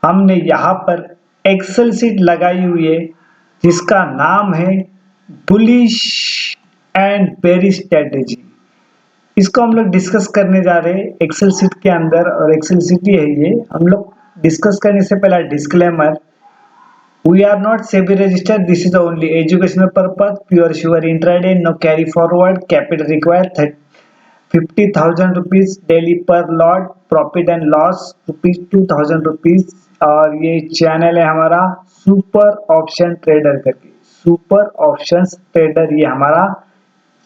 हमने यहाँ पर एक्सेल शीट लगाई हुई है जिसका नाम है बुलिश एंड बेरिश स्ट्रेटेजी। इसको हम लोग डिस्कस करने जा रहे हैं एक्सेल शीट के अंदर, और एक्सेल शीट ही है ये। हम लोग डिस्कस करने से पहले disclaimer, we are not SEBI registered, this is only educational purpose, pure sure intraday, no carry forward, capital required 50,000 rupees daily per lot, profit and loss rupees 2,000 rupees। और ये channel है हमारा सुपर ऑप्शन ट्रेडर करके, super option trader ये हमारा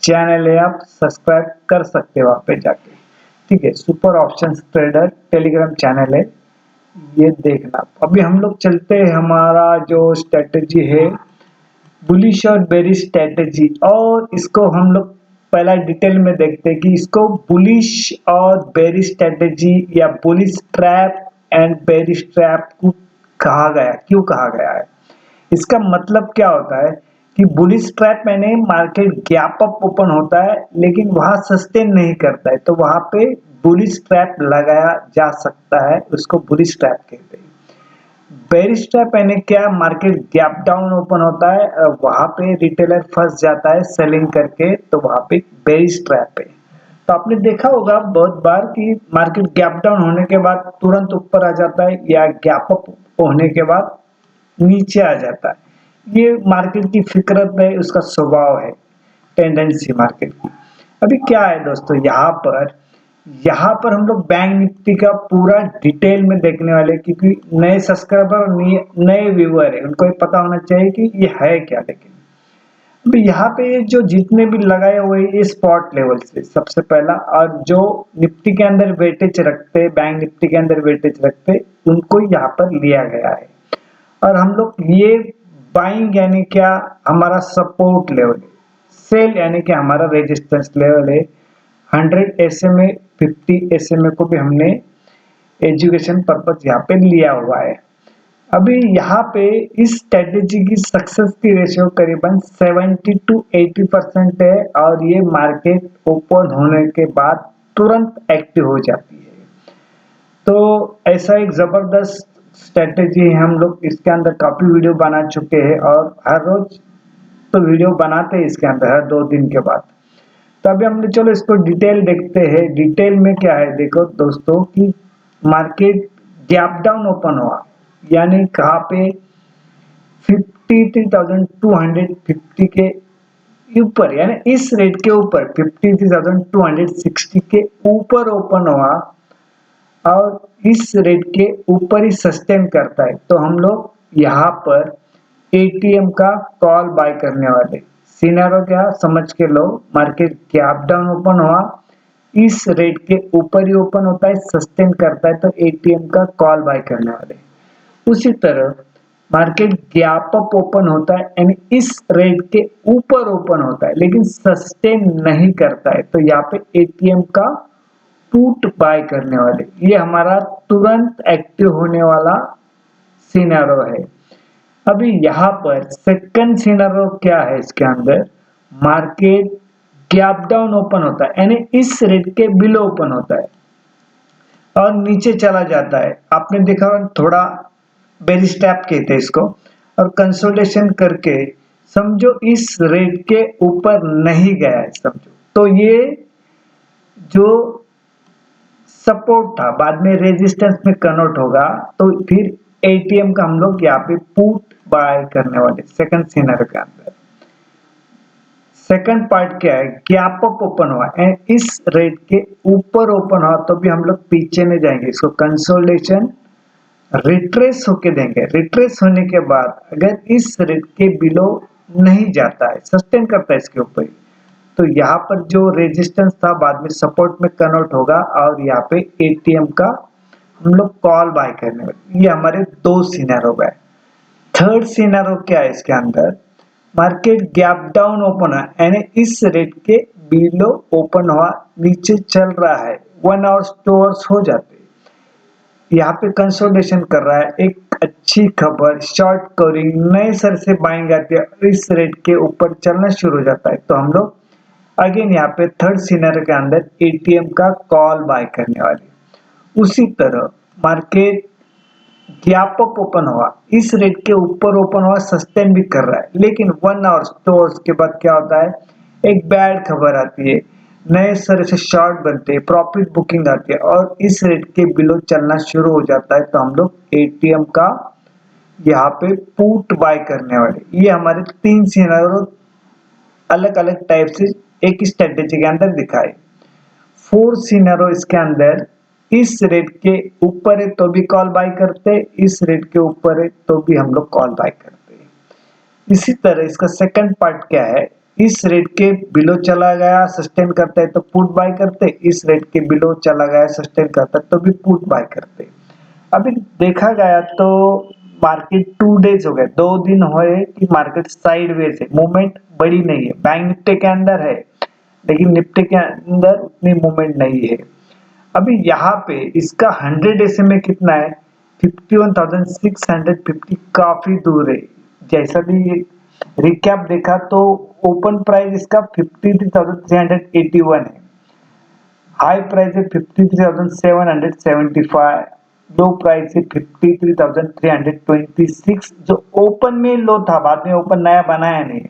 channel है, आप subscribe कर सकते हो वहाँ पे जाके, ठीक है। Super option trader Telegram channel है, ये देखना। अभी हम लोग चलते हैं, हमारा जो स्ट्रेटेजी है बुलिश और बेरिश स्ट्रेटेजी, और इसको हम लोग पहला डिटेल में देखते हैं कि इसको बुलिश और बेरिश स्ट्रेटेजी या bullish trap and bearish trap को कहा गया, क्यों कहा गया है। इसका मतलब क्या होता है कि बुलिश ट्रैप यानी मार्केट गैप अप ओपन होता है लेकिन वहां सस्टेन नहीं करता है, तो वहां पे बुलिश ट्रैप लगाया जा सकता है, उसको बुलिश ट्रैप कहते हैं। बेरिश ट्रैप यानी क्या, मार्केट गैप डाउन ओपन होता है, वहां पे रिटेलर फंस जाता है सेलिंग करके, तो वहां पे बेरिश ट्रैप है। तो आपने देखा होगा बहुत बार कि मार्केट गैप डाउन होने के बाद तुरंत ऊपर आ जाता है या गैप अप होने के बाद नीचे आ जाता है। ये मार्केट की फितरत है, उसका स्वभाव है, टेंडेंसी मार्केट की। अभी क्या है दोस्तों, यहाँ पर हम लोग बैंक निफ्टी का पूरा डिटेल में देखने वाले, क्योंकि नए सब्सक्राइबर और नए व्यूअर है, उनको ये पता होना चाहिए कि ये है क्या। लेकिन अभी यहाँ पे जो जितने भी लगाए हुए ये स्पॉट लेवल से सबसे पहला, और जो निफ्टी के अंदर वेटेज रखते, बैंक निफ्टी के अंदर वेटेज रखते, उनको यहाँ पर लिया गया है। और हम लोग ये बाइंग यानी क्या, हमारा सपोर्ट लेवल है, सेल यानी कि हमारा रेजिस्टेंस लेवल है। 100 SMA 50 SMA को भी हमने एजुकेशन पर्पज यहाँ पे लिया हुआ है। अभी यहाँ पे इस स्ट्रेटेजी की सक्सेस की रेशियो करीबन 70 to 80% है, और ये मार्केट ओपन होने के बाद तुरंत एक्टिव हो जाती है। तो ऐसा एक जबरदस्त स्ट्रेटेजी है, हम लोग इसके अंदर काफी वीडियो बना चुके हैं, और हर रोज तो वीडियो बनाते हैं इसके अंदर हर 2 दिन के बाद। तो अभी हमने, चलो इसको डिटेल देखते हैं। डिटेल में क्या है देखो दोस्तों कि मार्केट गैप डाउन ओपन हुआ, यानी कहाँ पे 53,250 के ऊपर, यानी इस रेट के ऊपर 53,260 के ऊपर ओपन हुआ, और इस रेट के ऊपर ही सस्टेन करता है, तो हम लोग यहाँ पर एटीएम का कॉल बाय करने वाले। सिनेरियो क्या समझ के लो, मार्केट गैप डाउन ओपन हुआ, इस रेट के ऊपर ही ओपन होता है, सस्टेन करता है, तो एटीएम का कॉल बाय करने वाले। उसी तरह मार्केट गैप अप ओपन होता है, यानी इस रेट के ऊपर ओपन होता है लेकिन सस्टेन नहीं करता है, तो यहाँ पे एटीएम का पुट बाय करने वाले। ये हमारा तुरंत एक्टिव होने वाला सिनेरियो है। अभी यहाँ पर सेकंड सिनेरियो क्या है, इसके अंदर मार्केट गैप डाउन ओपन होता है, यानी इस रेट के बिलो ओपन होता है और नीचे चला जाता है। आपने देखा थोड़ा बेरिश ट्रैप कहते हैं इसको, और कंसोलिडेशन करके समझो इस रेट के ऊपर नहीं गया है समझो, तो ये जो सपोर्ट था बाद में रेजिस्टेंस में कन्वर्ट होगा, तो फिर एटीएम का हम लोग यहाँ पे पुट बाय करने वाले सेकंड सिनेरियो के अंदर। सेकंड पार्ट क्या है, गैप अप ओपन हुआ एंड इस रेट के ऊपर ओपन हुआ, तो भी हम लोग पीछे में जाएंगे, इसको कंसोलिडेशन रिट्रेस होके देंगे। रिट्रेस होने के बाद अगर इस रेट के बिलो नहीं जाता है, सस्टेन करता है इसके ऊपर, तो यहाँ पर जो रेजिस्टेंस था बाद में सपोर्ट में कन्वर्ट होगा, और यहाँ पे एटीएम का हम लोग कॉल बाय करने वाले। ये हमारे 2 सिनेरियो है। थर्ड सिनेरियो क्या है, इसके अंदर मार्केट गैप डाउन ओपन है, यानी इस रेट के बिलो ओपन हुआ, नीचे चल रहा है, 1 आवर्स 2 आवर्स हो जाते, यहाँ पे कंसोलिडेशन कर रहा है। एक अच्छी खबर, शॉर्ट कवरिंग नए सर से बाइंग आती है, इस रेट के ऊपर चलना शुरू हो जाता है, तो हम लोग अगेन यहाँ पे थर्ड सिनेरियो के अंदर एटीएम का कॉल बाय करने वाले। उसी तरह मार्केट गैप अप ओपन हुआ, इस रेट के ऊपर ओपन हुआ, सस्टेन भी कर रहा है, लेकिन 1 आवर्स 2 आवर्स के बाद क्या होता है, एक बैड खबर आती है, नए सिरे से शॉर्ट बनते हैं, प्रॉफिट बुकिंग आती है और इस रेट के बिलो चलना शुरू हो जाता है, तो हम लोग एटीएम का यहाँ पे पुट बाय करने वाले। ये हमारे 3 सिनेरियो अलग अलग टाइप से एक स्ट्रेटेजी के अंदर दिखाए। 4 सिनेरियो इसके अंदर, इस रेट के ऊपर है तो भी कॉल बाय करते, इस रेट के ऊपर है तो भी हम लोग कॉल बाय करते हैं। इसी तरह इसका सेकंड पार्ट क्या है, इस रेट के बिलो चला गया सस्टेन करता है तो पुट बाय करते, इस रेट के बिलो चला गया सस्टेन करता है तो भी पुट बाय करते। अभी देखा गया तो मार्केट 2 डेज हो गए, 2 दिन हुए कि मार्केट साइडवेज है, मूवमेंट बड़ी नहीं है, बैंक निफ्टी के अंदर है लेकिन निफ्टी के अंदर उतनी मूवमेंट नहीं है। अभी यहाँ पे इसका 100 SMA कितना है, 51,650, काफी दूर है। जैसा भी रिकैप देखा तो ओपन प्राइस इसका 53,381 है, हाई प्राइस है 53,775, लो प्राइस है 53,326, जो ओपन में लो था, बाद में ओपन नया बनाया नहीं,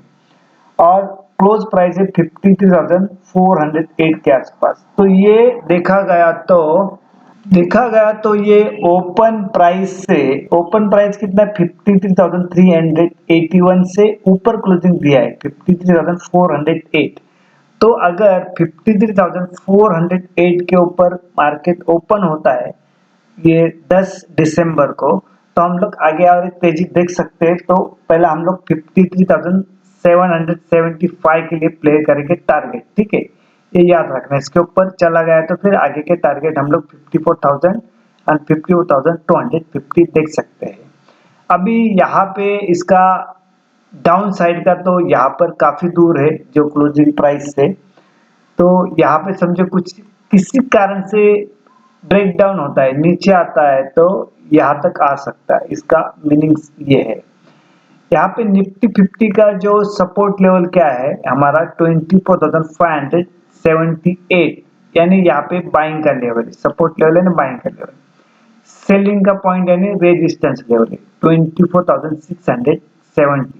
और क्लोज प्राइस है 53,408 के आसपास। तो ये देखा गया तो ये ओपन प्राइस कितना है, 53,381 से ऊपर क्लोजिंग दिया है 53,408। तो अगर 53,408 के ऊपर मार्केट ओपन होता है ये 10 दिसंबर को, तो हम लोग आगे और एक तेजी देख सकते हैं। तो पहला हम लोग 53,775 के लिए प्ले करेंगे टारगेट, ठीक है, ये याद रखना। इसके ऊपर चला गया तो फिर आगे के टारगेट हम लोग 54,000 एंड 54,250 देख सकते हैं। अभी यहाँ पे इसका डाउन साइड का तो यहाँ पर काफी दूर है जो क्लोजिंग प्राइस से, तो यहाँ पे समझो कुछ किसी कारण से ब्रेक डाउन होता है, नीचे आता है तो यहाँ तक आ सकता है, इसका मीनिंग ये है। यहाँ पे निफ्टी 50 का जो सपोर्ट लेवल क्या है हमारा, 24,578, यानी यहाँ पे बाइंग का लेवल है, सपोर्ट लेवल है ना, बाइंग का लेवल। सेलिंग का पॉइंट यानी रेजिस्टेंस लेवल है 24,670।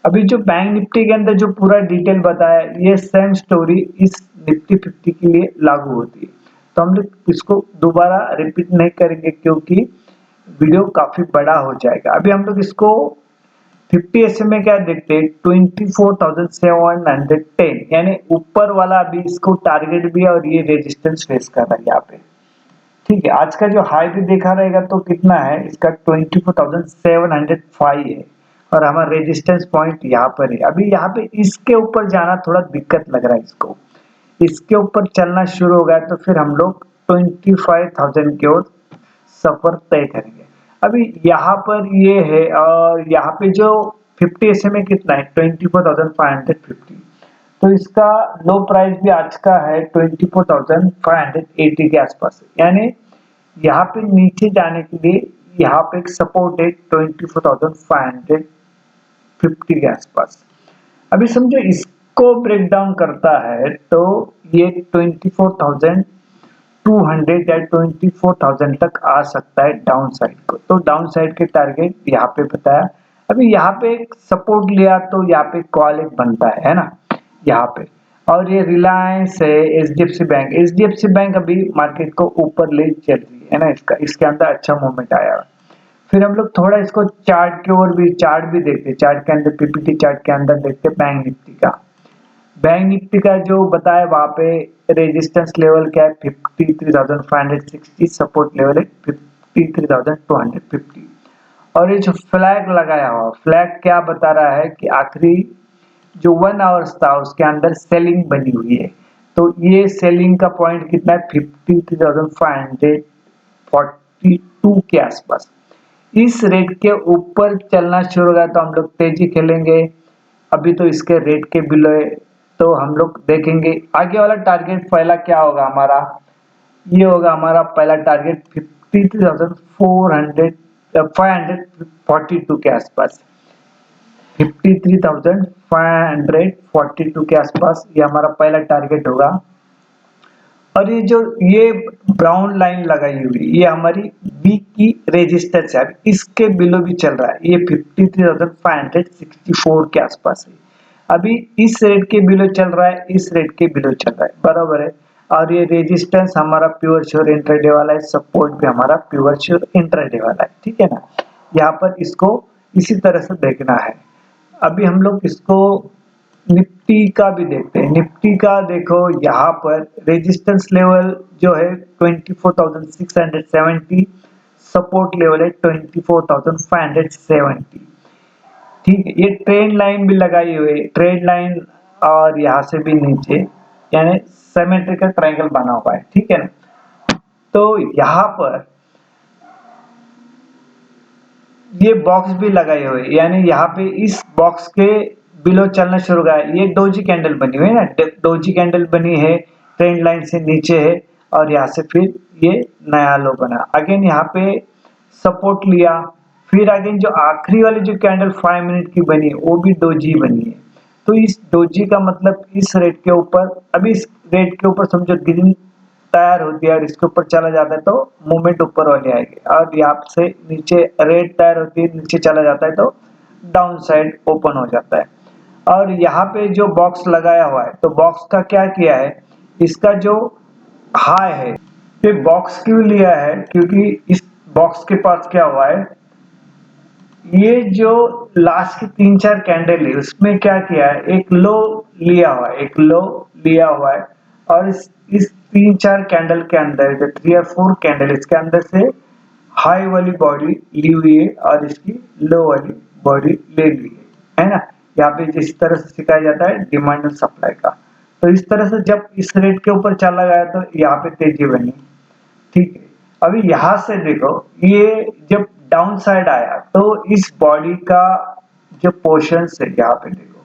अभी जो बैंक निफ्टी के अंदर जो पूरा डिटेल बताया, ये सेम स्टोरी इस निफ्टी 50 के लिए लागू होती है, तो हम लोग इसको दोबारा रिपीट नहीं करेंगे क्योंकि वीडियो काफी बड़ा हो जाएगा। अभी हम लोग इसको 50 SMA क्या देखते हैं, 24,710, यानी ऊपर वाला अभी इसको टारगेट भी है और ये रेजिस्टेंस फेस कर रहा है यहाँ पे, ठीक है। आज का जो हाई भी देखा रहेगा तो कितना है इसका, 24,705 है और हमारा रेजिस्टेंस पॉइंट यहाँ पर है। अभी यहाँ पे इसके ऊपर जाना थोड़ा दिक्कत लग रहा है, इसको इसके ऊपर चलना शुरू हो गया तो फिर हम लोग 25,000 की ओर सफर तय करेंगे। अभी यहाँ पर ये है और यहाँ पे जो 50 SMA कितना है, 24,550, तो इसका लो प्राइस भी आज का है 24,580 के आसपास, यानी यहाँ पे नीचे जाने के लिए यहाँ पे एक सपोर्ट है 24,550 के आसपास। अभी समझो इसको ब्रेक डाउन करता है तो ये 24,200 या 24,000 तक आ सकता है डाउन साइड को, तो डाउन साइड के टारगेट यहाँ पे बताया। अभी यहाँ पे एक सपोर्ट लिया तो यहाँ पे कॉल एक बनता है ना यहाँ पे, और ये रिलायंस है, एचडीएफसी बैंक अभी मार्केट को ऊपर ले चल रही है ना, इसके अंदर अच्छा मूवमेंट आया। फिर हम लोग थोड़ा इसको चार्ट के ओर भी देखते हैं, चार्ट के अंदर पीपीटी चार्ट के अंदर देखते हैं बैंक निफ्टी का जो बताया वहां पे रेजिस्टेंस लेवल क्या है, 53,560, सपोर्ट लेवल है 53,250। और ये जो फ्लैग लगाया हुआ फ्लैग क्या बता रहा है कि आखिरी जो 1 आवर्स था उसके अंदर सेलिंग बनी हुई है, तो ये सेलिंग का पॉइंट कितना है, 53,542 के आसपास। इस रेट के ऊपर चलना शुरू होगा तो हम लोग तेजी खेलेंगे, अभी तो इसके रेट के बिलो है, तो हम लोग देखेंगे आगे वाला टारगेट पहला क्या होगा हमारा, ये होगा हमारा पहला टारगेट 542 के आसपास, 53,542 के आसपास ये हमारा पहला टारगेट होगा। और ये ब्राउन लाइन लगाई हुई ये हमारी वीक की रेजिस्टेंस है। इसके बिलो भी चल रहा है, ये 53,564 के आसपास है। अभी इस रेट के बिलो चल रहा है, इस रेट के बिलो चल रहा है, बराबर है। और ये रेजिस्टेंस हमारा प्योर श्योर इंट्राडे वाला है, सपोर्ट भी हमारा प्योर श्योर इंट्राडे वाला है, ठीक है ना। यहाँ पर इसको इसी तरह से देखना है। अभी हम लोग इसको निफ्टी का भी देखते हैं। निफ्टी का देखो, यहाँ पर रेजिस्टेंस लेवल जो है 24,670, सपोर्ट लेवल है 24,570, ठीक है। ये ट्रेंड लाइन भी लगाई हुई है, ट्रेंड लाइन, और यहाँ से भी नीचे यानी सिमेट्रिकल ट्रायंगल बना हुआ है, ठीक है ना। तो यहाँ पर ये बॉक्स भी लगाए हुए, यानी यहाँ पे इस बॉक्स के बिलो चलना शुरू हुआ है। ये डोजी कैंडल बनी हुई है ना, डोजी कैंडल बनी है, ट्रेंड लाइन से नीचे है, और यहाँ से फिर ये नया लो बना। अगेन यहाँ पे सपोर्ट लिया, फिर अगेन जो आखिरी वाली जो कैंडल 5 मिनट की बनी है वो भी डोजी बनी है। तो इस डोजी का मतलब इस रेट के ऊपर, अभी इस रेट के ऊपर समझो ग्रीन तैयार होती है और इसके ऊपर चला जाता है तो मूवमेंट ऊपर वाली आएगी, और यहाँ से नीचे रेड तैयार होती है, नीचे चला जाता है तो डाउन साइड ओपन हो जाता है। और यहाँ पे जो बॉक्स लगाया हुआ है, तो बॉक्स का क्या किया है, इसका जो हाई है, ये बॉक्स क्यों लिया है, क्योंकि इस बॉक्स के पास क्या हुआ है, ये जो लास्ट की 3-4 कैंडल है उसमें क्या किया है, एक लो लिया हुआ है, एक लो लिया हुआ है, और इस 3-4 कैंडल के अंदर जो 3 और 4 कैंडल इसके अंदर से हाई वाली बॉडी ली हुई है और इसकी लो वाली बॉडी ले ली है ना। यहाँ पे जिस तरह से सिखाया जाता है डिमांड और सप्लाई का, तो इस तरह से जब इस रेट के ऊपर चला गया तो यहाँ पे तेजी बनी, ठीक है। अभी यहां से देखो, ये जब डाउन साइड आया तो इस बॉडी का जो पोर्शन है, यहाँ पे देखो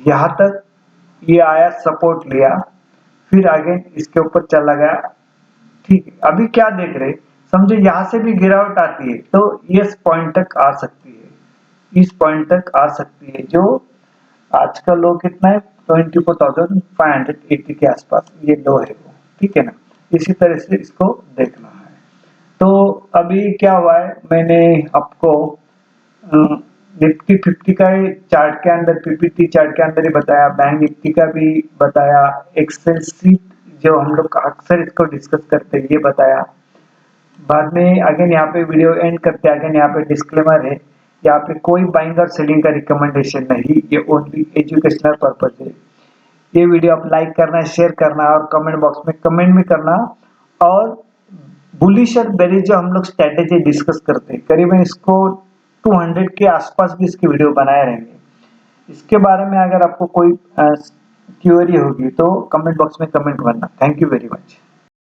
यहां तक ये आया, सपोर्ट लिया, फिर आगे इसके ऊपर चला गया, ठीक है। अभी क्या देख रहे, समझो यहां से भी गिरावट आती है तो ये इस पॉइंट तक आ सकती है, इस पॉइंट तक आ सकती है, जो आज का लो कितना है 24,580 के आसपास ये लो है वो, ठीक है ना। इसी तरह से इसको देखना है। तो अभी क्या हुआ है, मैंने आपको निफ्टी 50 का चार्ट के अंदर, पीपीटी चार्ट के अंदर ही बताया, बैंक निफ्टी का भी बताया, एक्सेल सीट जो हम लोग अक्सर इसको डिस्कस करते हैं ये बताया। बाद में अगेन यहाँ पे वीडियो एंड करते हैं, अगेन यहाँ पे डिस्क्लेमर है, यहाँ पे कोई बाइंग और सेलिंग का रिकमेंडेशन नहीं, ये ओनली एजुकेशनल पर्पज है। ये वीडियो आप लाइक करना, शेयर करना और कमेंट बॉक्स में कमेंट भी करना। और बुलिश और बेरिश जो हम लोग स्ट्रेटेजी डिस्कस करते हैं, करीबन इसको 200 के आसपास भी इसकी वीडियो बनाए रहेंगे। इसके बारे में अगर आपको कोई क्वेरी होगी तो कमेंट बॉक्स में कमेंट करना। Thank you very much.